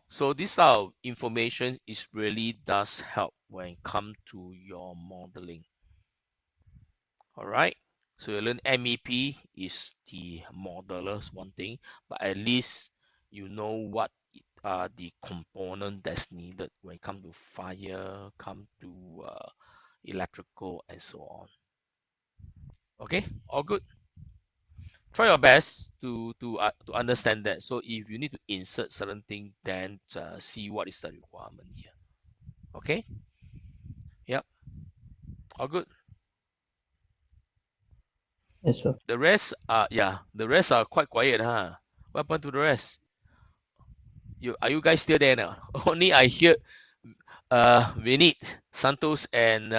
So this type of information is really does help when it come to your modeling. All right. So you learn MEP is the modelers one thing, but at least you know what are the component that's needed when it come to fire, come to electrical, and so on. Okay, all good. Try your best to understand that. So if you need to insert certain thing, then see what is the requirement here. Okay. Yep. All good. Yes, sir. The rest the rest are quite quiet, huh? What happened to the rest? Are you guys still there now? Only I hear Vinit, Santos, and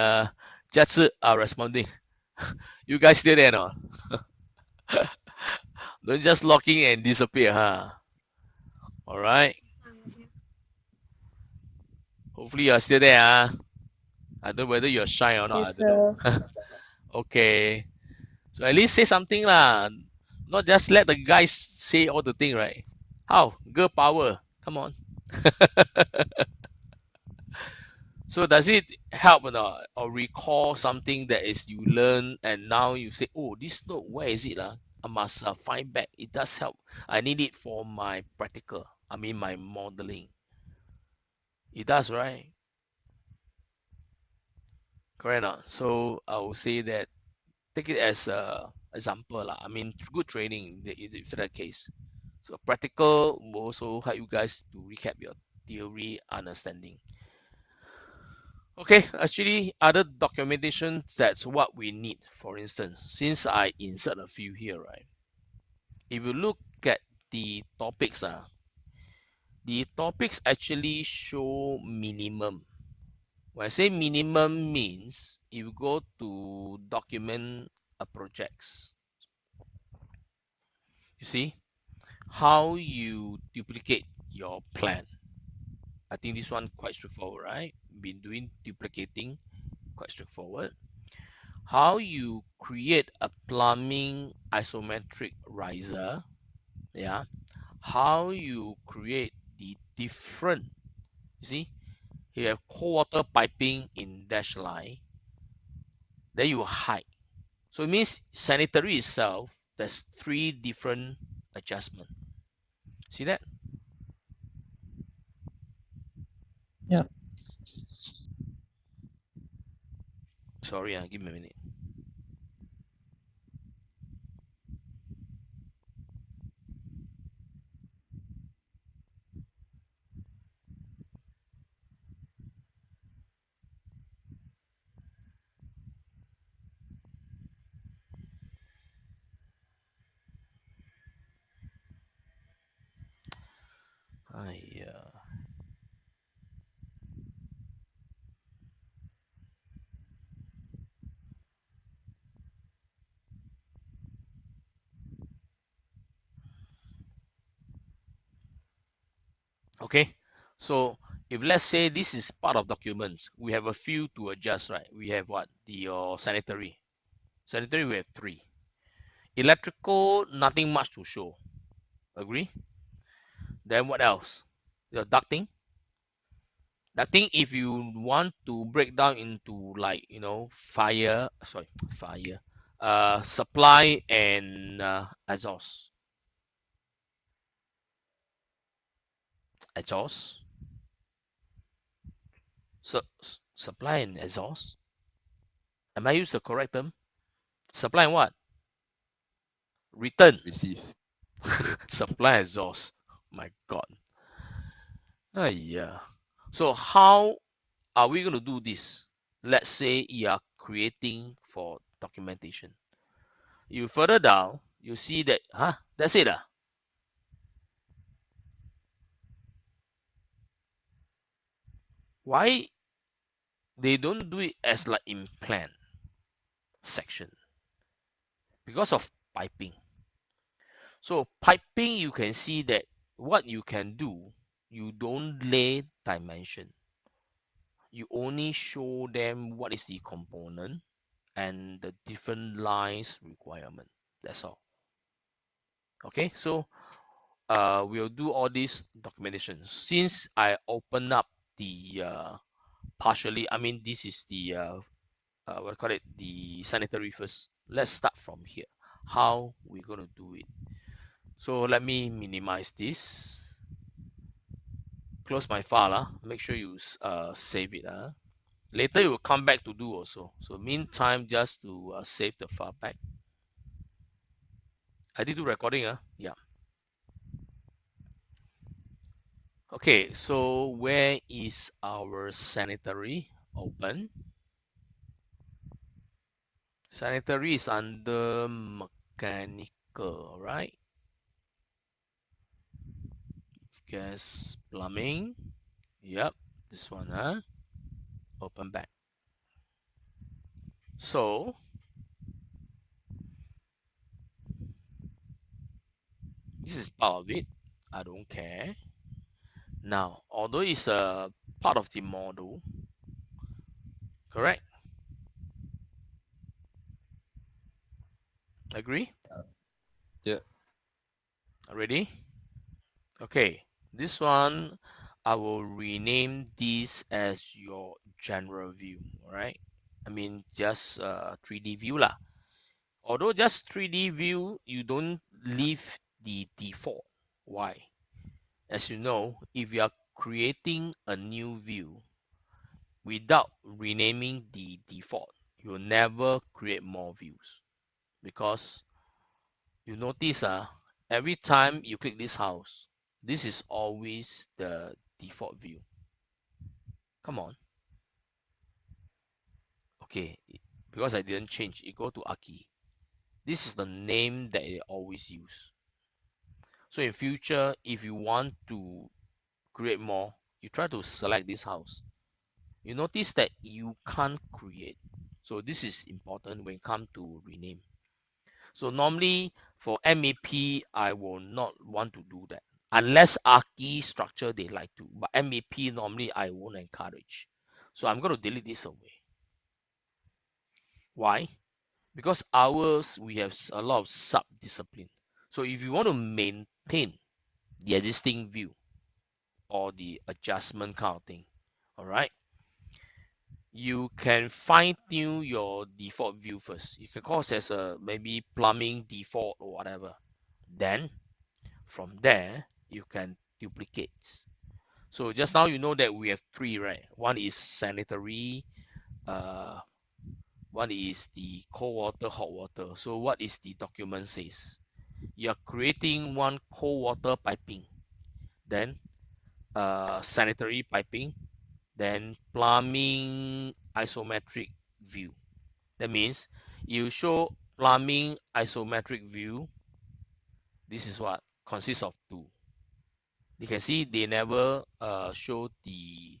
Jatsu are responding. You guys still there now? Don't just log in and disappear, huh? All right. Hopefully you're still there, huh? I don't know whether you're shy or not. I Yes, don't know. sir. Okay. So at least say something lah. Not just let the guys say all the thing, right? How? Girl power. Come on. So does it help or not? Or recall something that is you learn and now you say, oh, this note, where is it? I must find back. It does help. I need it for my practical. I mean my modeling. It does, right? Correct or not? So I will say that take it as a example lah. I mean good training if that case. So practical will also help you guys to recap your theory understanding. Okay, actually other documentation that's what we need. For instance, since I insert a few here, right? If you look at the topics, the topics actually show minimum. When I say minimum means if you go to document a projects, you see how you duplicate your plan. I think this one quite straightforward, right? Been doing duplicating, quite straightforward. How you create a plumbing isometric riser, yeah. How you create the different, you see, you have cold water piping in dash line, then you hide. So it means sanitary itself, there's 3 different adjustment. See that? Yeah. Sorry, give me a minute. Okay, so if let's say this is part of documents, we have a few to adjust, right? We have what? The sanitary. Sanitary, we have 3. Electrical, nothing much to show. Agree? Then what else? The ducting. Ducting, if you want to break down into like, fire, supply and exhaust. Exhaust. So, supply and exhaust. Am I use the correct term? Supply and what? Return. Receive. Supply and exhaust. My God. Yeah. So how are we going to do this? Let's say you are creating for documentation. You further down, you see that, that's it. Why they don't do it as like in plan section? Because of piping. So piping, you can see that what you can do, you don't lay dimension. You only show them what is the component and the different lines requirement. That's all. Okay, so we'll do all these documentation. Since I open up the partially, I mean, this is the what do you call it, the sanitary first. Let's start from here. How we're going to do it. So let me minimize this. Close my file. Make sure you save it. Later you will come back to do also. So meantime, just to save the file back. I did do recording. Yeah. Okay, so where is our sanitary? Open. Sanitary is under mechanical, right? Gas, plumbing. Yep, this one, open back. So this is part of it. I don't care. Now, although it's a part of the model, correct? Agree? Yeah. Ready? Okay, this one I will rename this as your general view. All right. I mean, just 3D view lah. Although just 3D view, you don't leave the default. Why? As you know, if you are creating a new view without renaming the default, you'll never create more views because you notice every time you click this house, this is always the default view. Come on. Okay, because I didn't change, it go to Aki. This is the name that they always use. So in future, if you want to create more, you try to select this house. You notice that you can't create. So this is important when it comes to rename. So normally for MAP, I will not want to do that. Unless ARCHI structure they like to. But MAP normally I won't encourage. So I'm going to delete this away. Why? Because ours, we have a lot of sub-discipline. So if you want to maintain the existing view or the adjustment kind of thing, all right, you can fine tune your default view first. You can call it as a maybe plumbing default or whatever. Then from there, you can duplicate. So just now you know that we have three, right? One is sanitary, one is the cold water, hot water. So what is the document says? You're creating one cold water piping, then sanitary piping, then plumbing isometric view. That means you show plumbing isometric view. This is what consists of two. You can see they never show the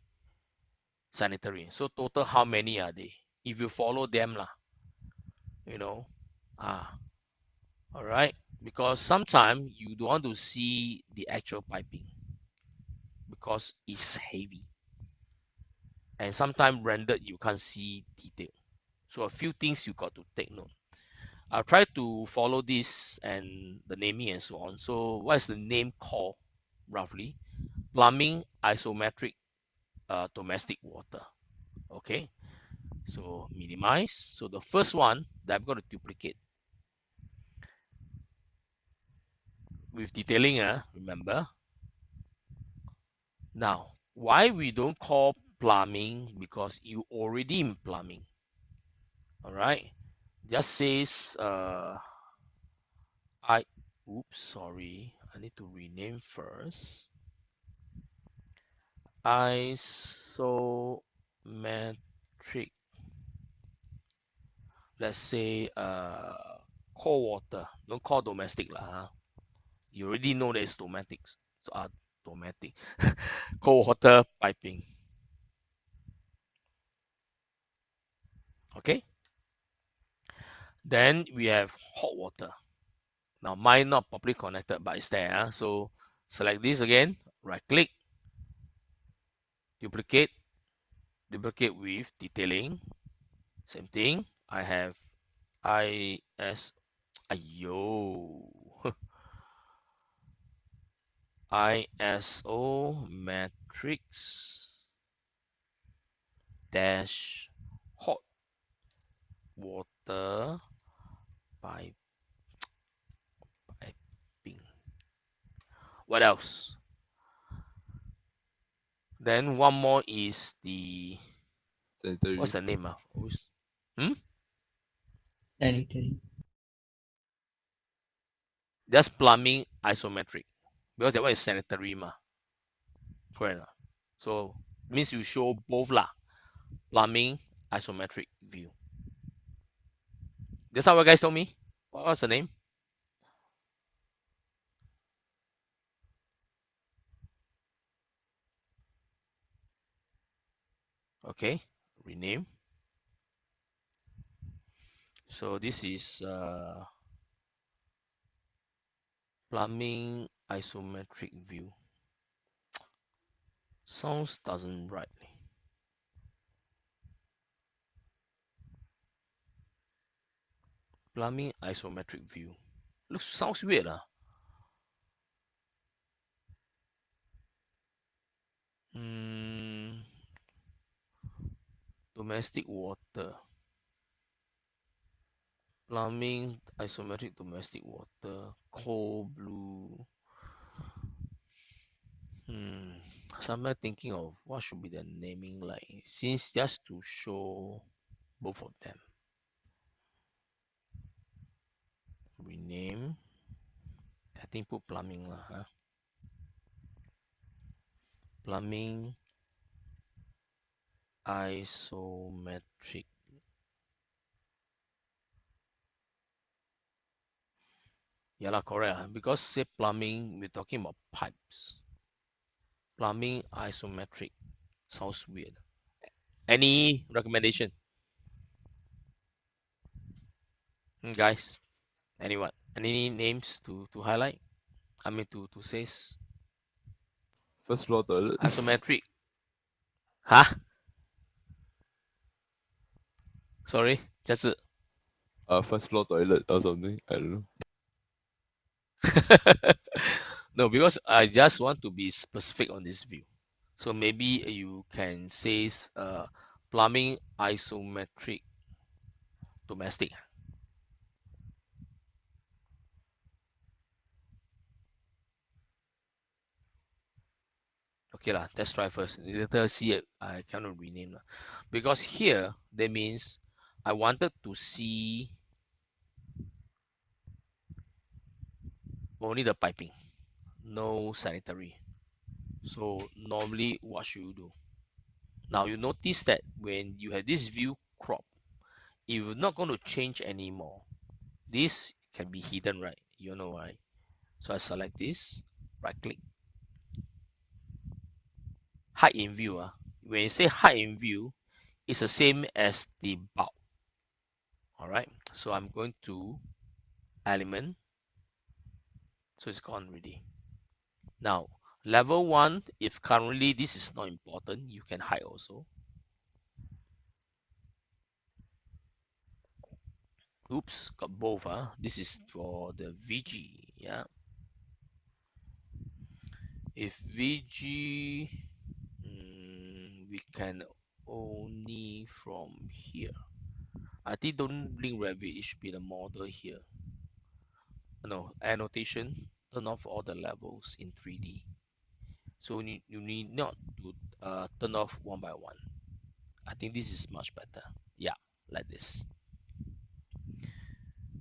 sanitary. So total how many are they? If you follow them lah, you know, all right. Because sometimes you don't want to see the actual piping because it's heavy, and sometimes rendered you can't see detail. So a few things you got to take note. I'll try to follow this and the naming and so on. So what is the name called roughly? Plumbing isometric domestic water. Okay, so minimize. So the first one that I'm going to duplicate with detailing, remember. Now, why we don't call plumbing? Because you already in plumbing. All right, just says sorry, I need to rename first. Isometric, let's say cold water, don't call domestic lah. You already know that it's domestic, domestic cold water piping. Okay, then we have hot water. Now mine not properly connected, but it's there. So select this again, right click, duplicate with detailing. Same thing. I have ayo ISO matrix dash hot water piping. What else? Then one more is the Sanitary. what's the name? Sanitary. That's plumbing isometric because that one is sanitary ma. Correct. So means you show both lah. Plumbing isometric view. That's how you guys told me. What's the name? Okay, rename. So this is plumbing isometric view. Sounds doesn't right. Plumbing isometric view. Sounds weird lah. Domestic water. Plumbing isometric domestic water. Cold blue. So I'm thinking of what should be the naming like, since just to show both of them. Rename. I think put plumbing lah, huh? Plumbing isometric. Yeah lah, correct. Because say plumbing, we're talking about pipes. Plumbing isometric sounds weird. Any recommendation? Guys, anyone? Any names to highlight? I mean to say First floor toilet. isometric. Huh? Sorry, just First floor toilet or something. I don't know. no, because I just want to be specific on this view. So maybe you can say plumbing isometric domestic. Okay lah, let's try first. Later see it, I cannot rename lah. Because here that means I wanted to see only the piping, no sanitary. So normally what should you do? Now you notice that when you have this view crop, if you're not going to change anymore, this can be hidden, right? You know, right? So I select this, right click, hide in view. When you say hide in view, it's the same as the bulb. All right. So I'm going to element. So it's gone already. Now, level 1, if currently this is not important, you can hide also. Oops, got both. This is for the VG. Yeah. If VG, we can only from here. I think don't link Revit, it should be the model here. No, annotation, turn off all the levels in 3D. So you need not to turn off one by one. I think this is much better. Yeah, like this.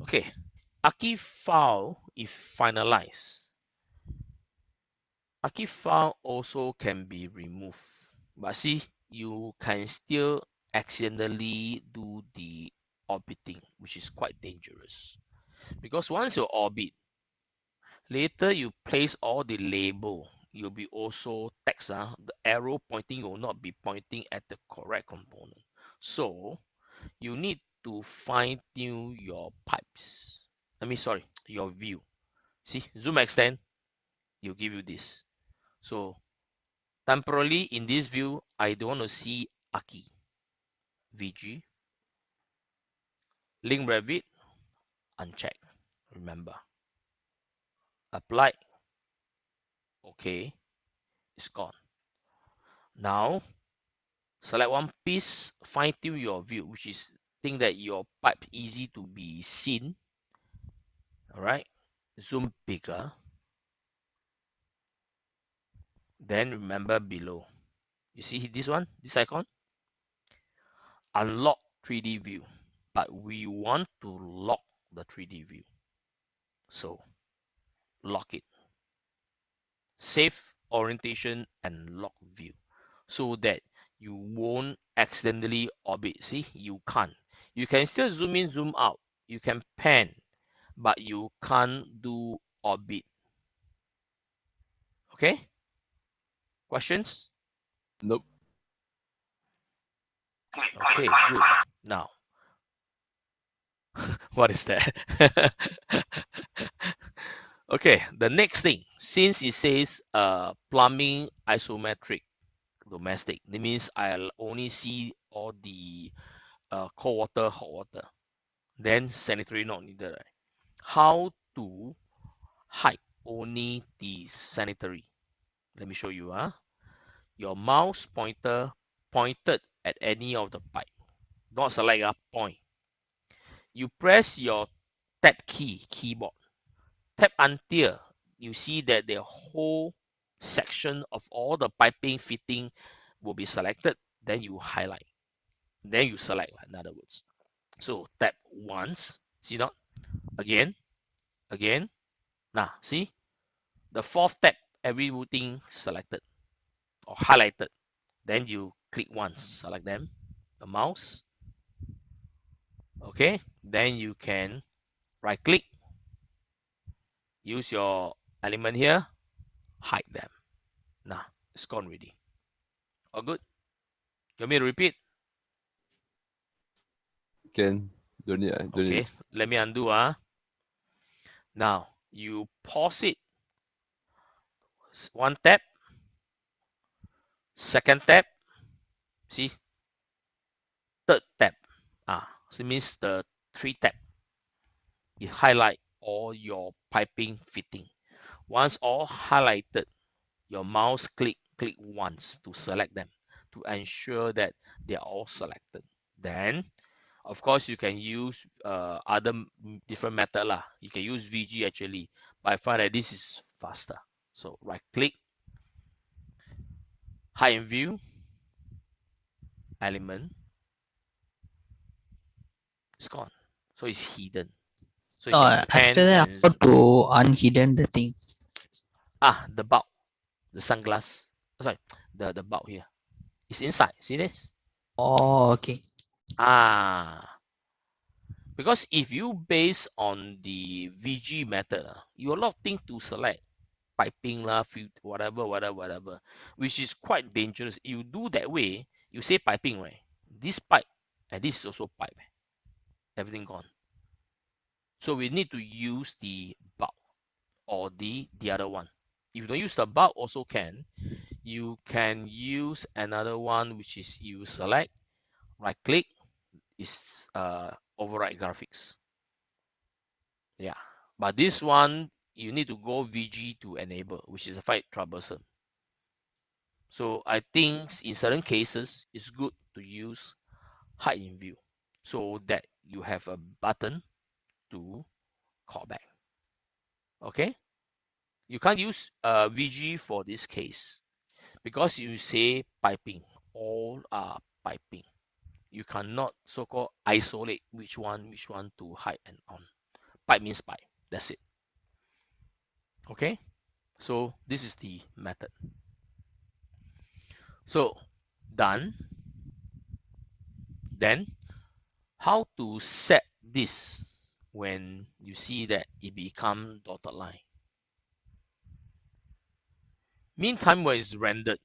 Okay, ARCHIV file if finalized. ARCHIV file also can be removed. But see, you can still accidentally do the orbiting, which is quite dangerous. Because once you orbit, later you place all the label, you'll be also text. The arrow pointing will not be pointing at the correct component. So you need to fine tune your pipes. Sorry, your view. See, zoom extend, will give you this. So temporarily in this view, I don't want to see ARCHIV. VG, link Revit, uncheck. Remember, apply. Okay, it's gone. Now, select one piece, fine tune your view, which is think that your pipe easy to be seen. All right, zoom bigger. Then remember below. You see this one, this icon? Unlock 3D view. But we want to lock the 3D view. So lock it. Save orientation and lock view. So that you won't accidentally orbit. See, you can't. You can still zoom in, zoom out. You can pan, but you can't do orbit. Okay? Questions? Nope. Okay, good. Now, what is that? Okay, the next thing, since it says plumbing isometric domestic, that means I'll only see all the cold water, hot water, then sanitary not needed, right? How to hide only the sanitary? Let me show you. Your mouse pointer pointed at any of the pipe, not select a point. You press your tab key, keyboard, tap until you see that the whole section of all the piping fitting will be selected. Then you highlight. Then you select, in other words. So tap once, see not? Again, again. Now, see? The fourth tap, everything selected or highlighted. Then you click once, select them, the mouse. Okay, then you can right click, use your element here, hide them. Now, it's gone already. All good? You want me to repeat? Can. Don't need. Don't Okay, need. let me undo. Now, you pause it. One tap, second tap, see? Third tap. So it means the three tap. You highlight all your piping fitting. Once all highlighted, your mouse click once to select them to ensure that they are all selected. Then, of course, you can use other different method lah. You can use VG actually, but I find that this is faster. So right click, hide in view, element, it's gone. So it's hidden. So you No, can pan actually, how and to unhidden the thing? the bulb, the sunglass. Sorry, the bulb here. It's inside. See this? Oh, okay. Because if you base on the VG method, you a lot of things to select. Piping lah, whatever, which is quite dangerous. You do that way, you say piping, right? This pipe and this is also pipe. Everything gone. So we need to use the bulb or the other one. If you don't use the bulb, also can. You can use another one, which is you select, right click, is override graphics. Yeah, but this one you need to go VG to enable, which is quite troublesome. So I think in certain cases it's good to use hide in view so that you have a button to call back. Okay, you can't use VG for this case because you say piping, all are piping. You cannot so-called isolate which one to hide and on. Pipe means pipe. That's it. Okay, so this is the method. So done. Then how to set this when you see that it become dotted line? Meantime, when it's rendered,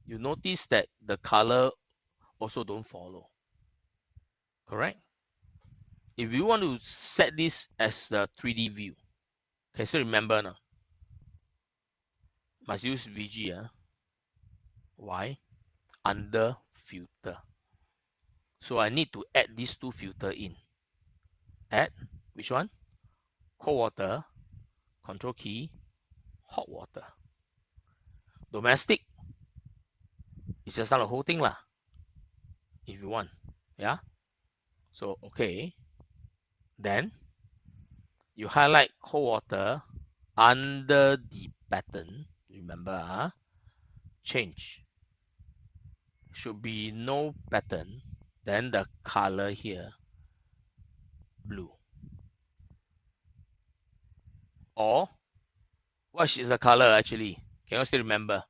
you notice that the color also don't follow. Correct? If you want to set this as a 3D view, can still remember now? Must use VG. Why? Under filter. So I need to add these two filter in. Add which one? Cold water, control key, hot water. domestic, it's just not the whole thing lah, if you want. Yeah. So okay. Then you highlight cold water under the pattern. Remember, change. Should be no pattern. Then the color here, blue. Or what is the color actually? Can you still remember?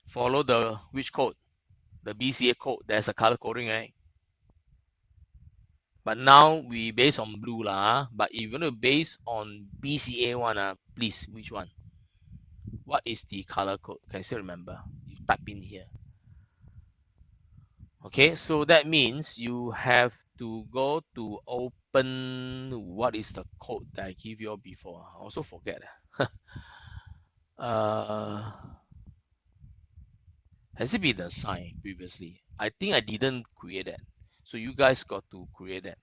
Follow the which code? The BCA code. There's a color coding, right? But now we base on blue lah. But if you want to base on BCA one, please, which one? What is the color code? Can you still remember? You type in here. Okay, so that means you have to go to open. What is the code that I give you before? I also forget. Has it been assigned previously? I think I didn't create that. So you guys got to create that.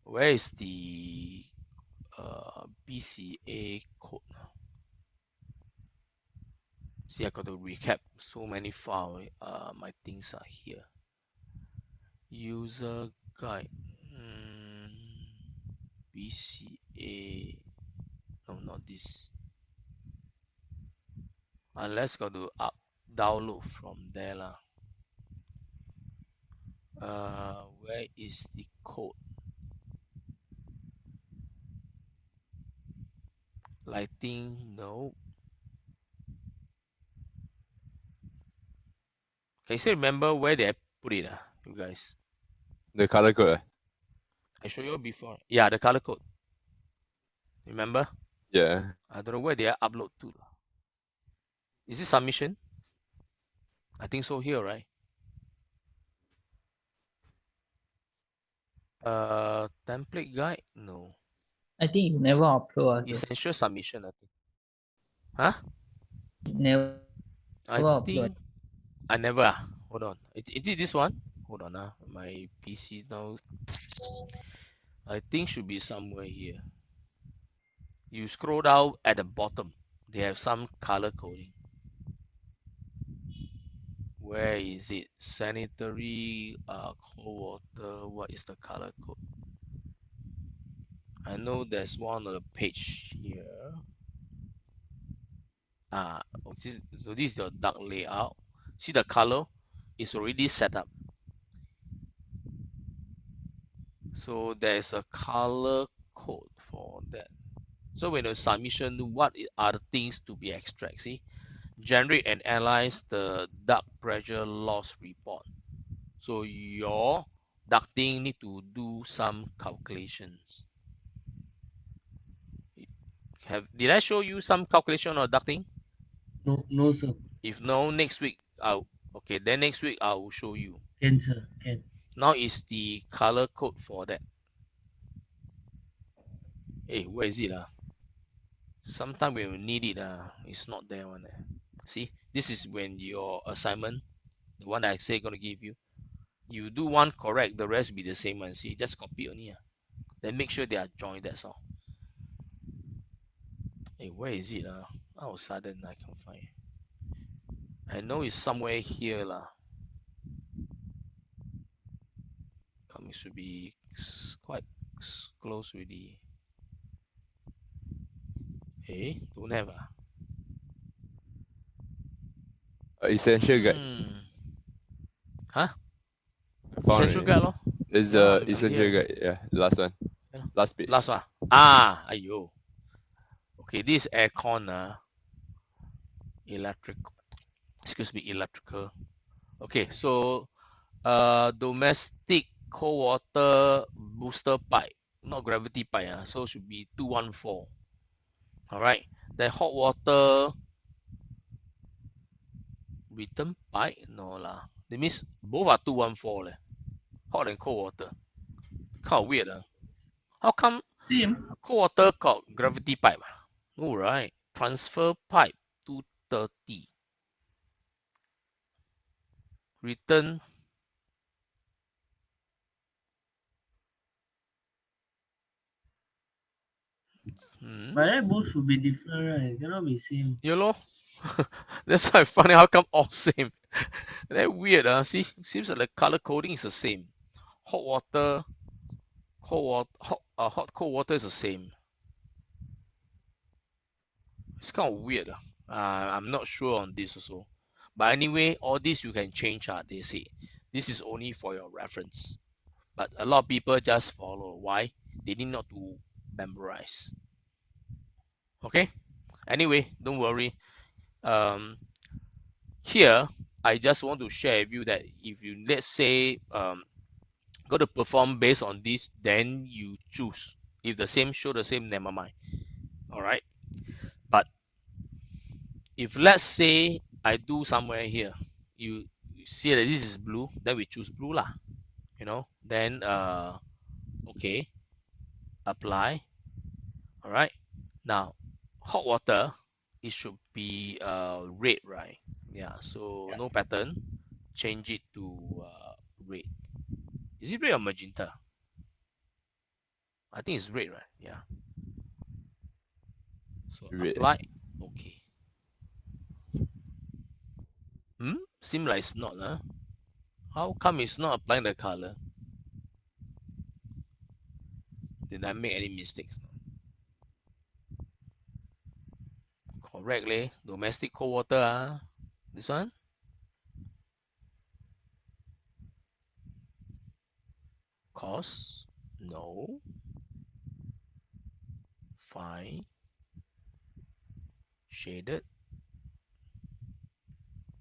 Where is the BCA code? See, I got to recap so many files. My things are here. User guide. BCA. No, not this. Unless got to download from there lah. Where is the code? Lighting, no. Can you still remember where they put it, you guys? The color code. I showed you before. Yeah, the color code. Remember? Yeah. I don't know where they upload to. Is it submission? I think so here, right? Template guide? No. I think you never upload also. Essential submission, I think. Huh? Never I upload. think I never. Hold on. It is this one? Hold on. My PC now. I think should be somewhere here. You scroll down at the bottom. They have some color coding. Where is it? Sanitary, cold water. What is the color code? I know there's one on the page here. So this is the dark layout. See the color is already set up. So there's a color code for that. So when the submission, what are the things to be extracted? See, generate and analyze the duct pressure loss report. So your ducting need to do some calculations. Did I show you some calculation on ducting? No, sir. If no, next week okay. Then next week I will show you. Can, sir. Can. Now is the color code for that. Hey, where is it? Sometimes when we need it, it's not there one. See, this is when your assignment, the one that I say gonna give you, you do one correct, the rest will be the same one. See, just copy only. Then make sure they are joined. That's all. Hey, where is it? All of a sudden I can't find it. I know it's somewhere here lah. It should be quite close already. Hey, don't have Essential guide. Huh? Found Essential already. guide lor. It's Yeah, the it'll be essential here. guide. Yeah, last one. Yeah. Last page. Last one. Ayo. Okay, this aircon electrical. Excuse me, electrical. Okay, so domestic cold water booster pipe, not gravity pipe. So should be 214. All right. The hot water return pipe, no lah. That means both are 214 leh. Hot and cold water. Kind of weird. How come Same. cold water called gravity pipe? Oh, right. Transfer pipe 230. Return But then both should be different, right? It cannot be same. Yeah, lor. That's why I find out how come all same. That weird, see, seems like the color coding is the same. Hot water, cold water, hot cold water is the same. It's kind of weird. I'm not sure on this also. But anyway, all this you can change. They say this is only for your reference. But a lot of people just follow. Why? They need not to memorize. Okay. Anyway, don't worry. Here I just want to share with you that if you, let's say, go to perform based on this, then you choose. If the same show the same, never mind. All right. But if let's say I do somewhere here, you see that this is blue, then we choose blue lah. You know, then okay, apply. All right. Now, hot water, it should be red, right? Yeah. So no pattern. Change it to red. Is it red or magenta? I think it's red, right? Yeah. So Red. apply. Okay. Seems like it's not, huh? How come it's not applying the color? Did I make any mistakes? Correctly. Domestic cold water. This one? Cause? No. Fine. Shaded.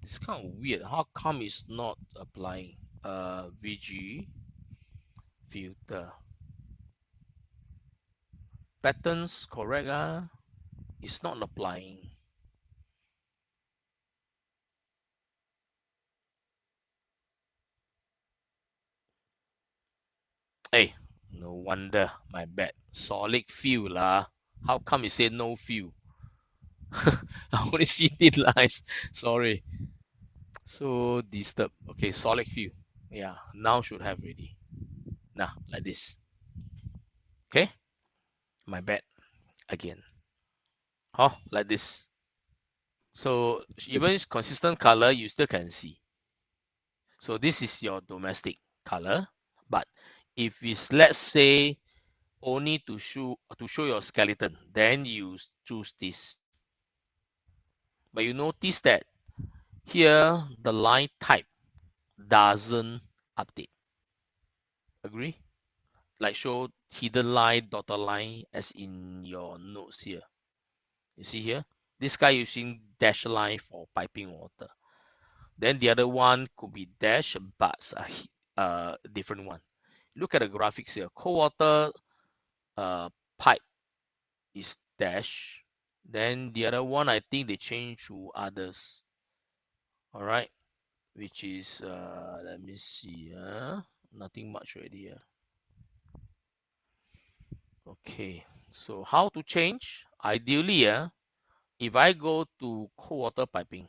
It's kind of weird. How come it's not applying? VG filter. Patterns correct. It's not applying. Hey, no wonder, my bad. Solid fill lah. How come it say no fill? I only see thin lines. Sorry. So disturbed. Okay, solid fill. Yeah, now should have ready. Now, like this. Okay, my bad. Again. Oh, like this. So even it's consistent color, you still can see. So this is your domestic color. But if it's, let's say, only to show your skeleton, then you choose this. But you notice that here the line type doesn't update. Agree? Like show hidden line, dotted line as in your notes here. You see here? This guy using dash line for piping water. Then the other one could be dash, but a different one. Look at the graphics here. Cold water pipe is dash. Then the other one, I think they changed to others. All right, which is let me see. Nothing much already here. Okay, so how to change? Ideally, if I go to cold water piping,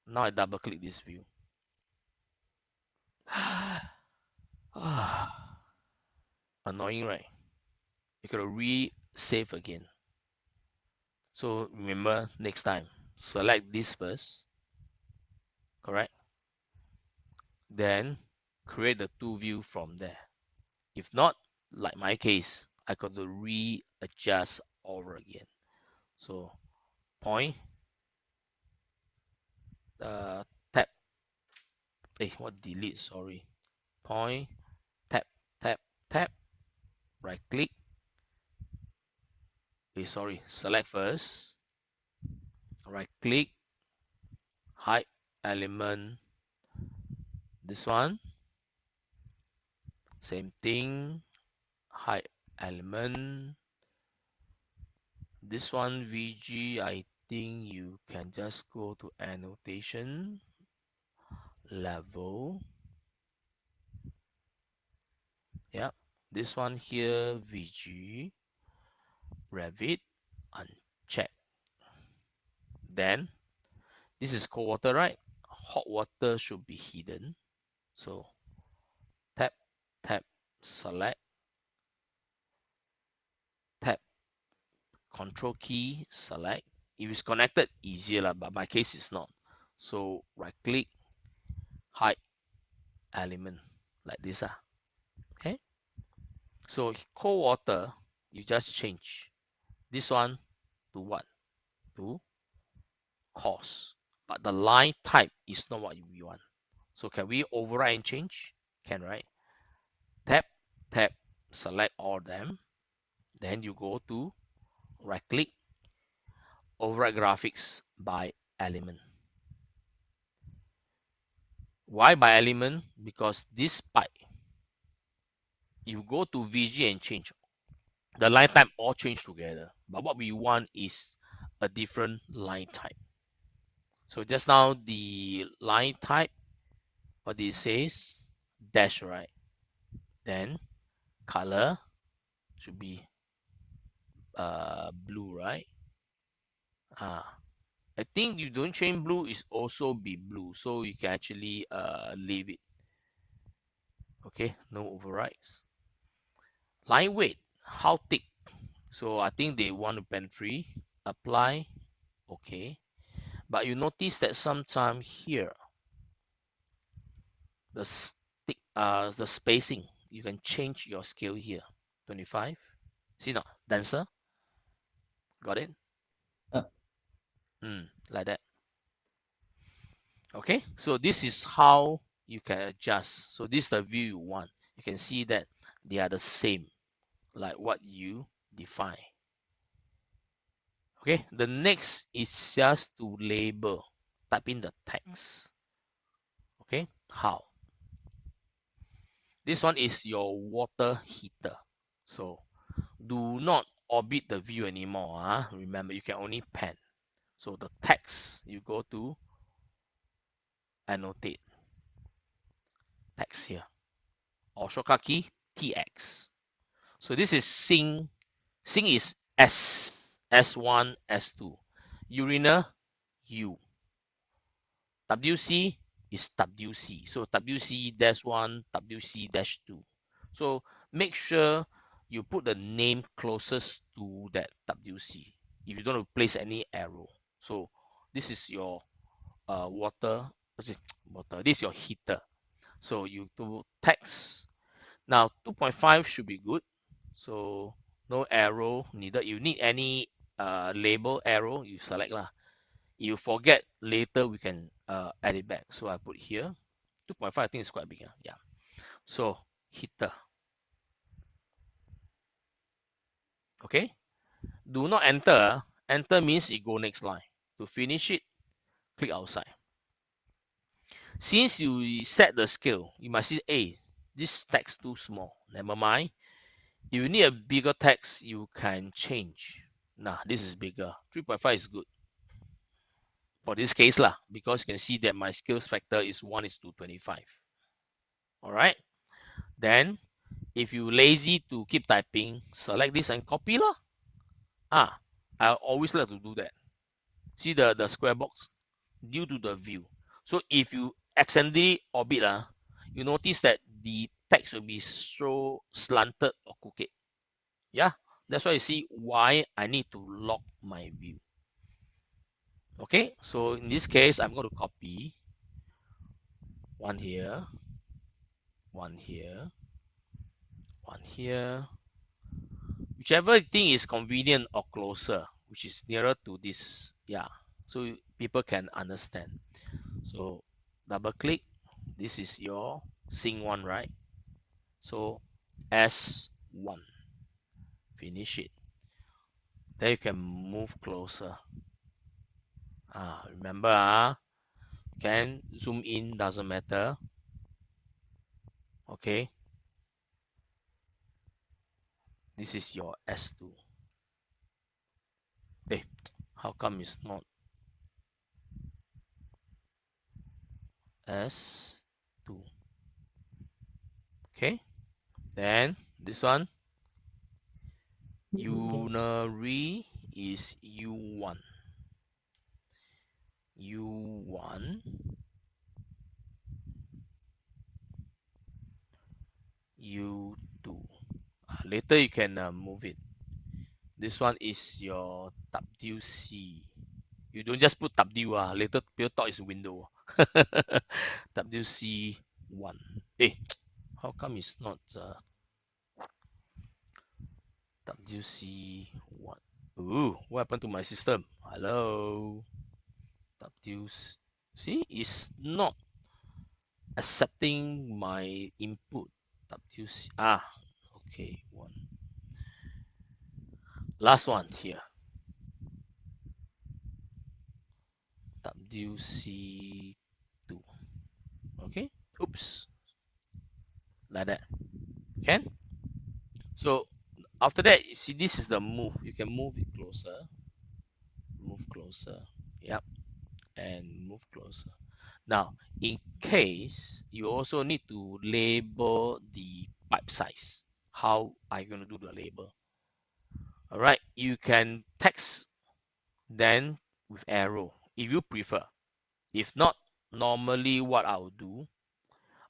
now I double click this view. Annoying, right? You gotta re-save again. So remember, next time, select this first, correct? Then create the two view from there. If not, like my case, I got to readjust over again. So point, tap, what delete, sorry. Point, tap, tap, tap, right click. Sorry, select first, right click, hide element, this one, same thing, hide element, this one VG, I think you can just go to annotation, level, yeah, this one here VG, Revit, uncheck. Then this is cold water, right? Hot water should be hidden. So tap, tap, select, tap, control key, select. If it's connected, easier lah, but my case is not. So right click, hide element like this. Okay. So cold water, you just change this one to what? To course. But the line type is not what we want. So can we override and change? Can, right? Tap, tap, select all of them. Then you go to right click, override graphics by element. Why by element? Because this pipe, you go to VG and change, the line type all change together. But what we want is a different line type. So just now the line type, what it says, dash, right? Then color should be blue, right? I think you don't change blue, is also be blue, so you can actually leave it. Okay, no overrides. Line weight, how thick? So I think they want to pantry, apply, okay. But you notice that sometime here, the spacing, you can change your scale here. 25. See now, denser. Got it? Like that. Okay, so this is how you can adjust. So this is the view you want. You can see that they are the same, like what you define. Okay, the next is just to label, type in the text. Okay, how? This one is your water heater. So do not orbit the view anymore. Remember, you can only pan. So the text, you go to annotate text here, or shortcut key TX. So this is sink. Sink is S1, S2. Urinal, U. WC is WC. So WC-1, WC-2. So make sure you put the name closest to that WC if you don't place any arrow. So this is your water. This is your heater. So you do text. Now 2.5 should be good. So no arrow needed. You need any label arrow, you select lah. You forget later, we can add it back. So I put here 2.5. I think it's quite big. Yeah. So heater. Okay. Do not enter. Enter means you go next line. To finish it, click outside. Since you set the scale, you might see, hey, this text too small. Never mind. If you need a bigger text, you can change. Nah, this is bigger. 3.5 is good for this case lah, because you can see that my skills factor is 1:25. All right. Then if you lazy to keep typing, select this and copy lah. I always like to do that. See the square box due to the view. So if you accidentally orbit, you notice that the text will be so slanted or crooked. Yeah, that's why you see why I need to lock my view. Okay, so in this case, I'm going to copy one here, one here, one here, whichever thing is convenient or closer, which is nearer to this. Yeah, so people can understand. So double click. This is your sink one, right? So S1, finish it. Then you can move closer. Remember, can zoom in, doesn't matter. Okay, this is your S2. Hey, how come it's not S2? Okay, then this one, urinary is U1. U1, U2. Later you can move it. This one is your WC. You don't just put W, later people thought it's window. WC1. Hey, how come it's not WC1? Ooh, what happened to my system? Hello. See, it's not accepting my input. WC, okay, one. Last one here. WC2. Okay, oops, like that. Can? So after that, you see, this is the move. You can move it closer. Move closer. Yep. And move closer. Now, in case you also need to label the pipe size. How are you going to do the label? All right, you can text then with arrow if you prefer. If not, normally what I'll do,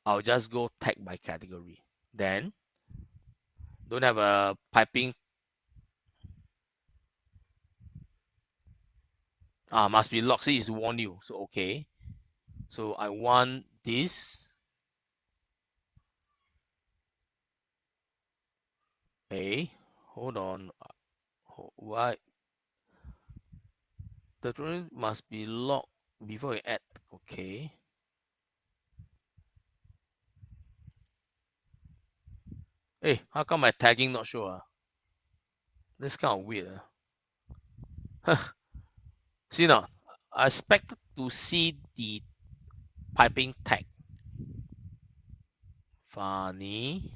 I'll just go tag by category. Then don't have a piping. Must be locked. See, it's warn you. So okay. So I want this. Hey, hold on. Why? The drawing must be locked before you add. Okay. Hey, how come my tagging not sure? This kind of weird. See now, I expected to see the piping tag. Funny.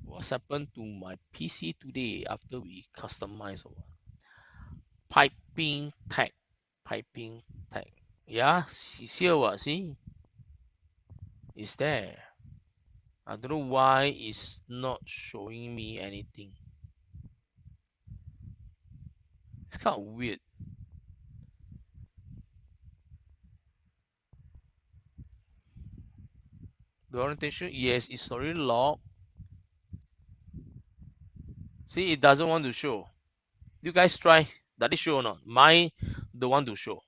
What's happened to my PC today after we customize or what? Piping tag. Piping tag. Yeah, it's here what, see? It's there. I don't know why it's not showing me anything. It's kind of weird. The orientation, yes, it's already locked. See, it doesn't want to show. You guys try. Does it show or not? Mine don't want to show.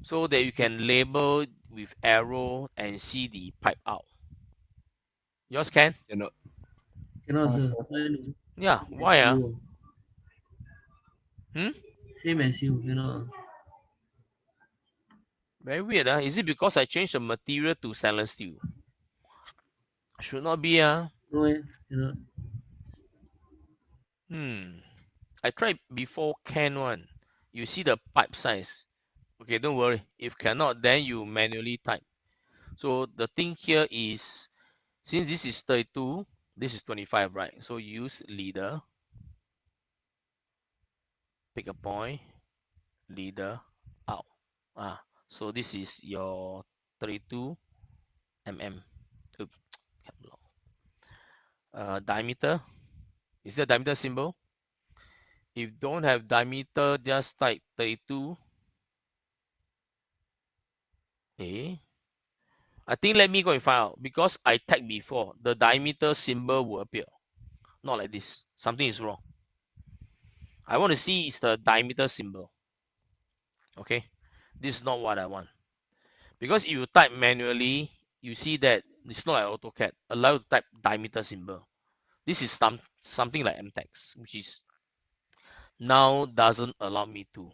So that you can label with arrow and see the pipe out. Yours can? Cannot. Cannot, sir. Yeah, why? Same as you, cannot. Very weird. Is it because I changed the material to stainless steel? Should not be. No, cannot. I tried before can one. You see the pipe size. Okay, don't worry. If cannot, then you manually type. So the thing here is, since this is 32, this is 25, right? So use leader. Pick a point. Leader out. So this is your 32 mm. Oops, diameter. Is there a diameter symbol? If don't have diameter, just type 32. Okay. I think let me go and find out because I tagged before. The diameter symbol will appear. Not like this. Something is wrong. I want to see is the diameter symbol. Okay. This is not what I want. Because if you type manually, you see that it's not like AutoCAD. Allow you to type diameter symbol. This is something like MTeX, which is now doesn't allow me to.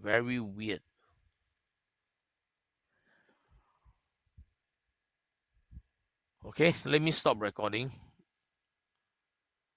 Very weird. Okay, let me stop recording.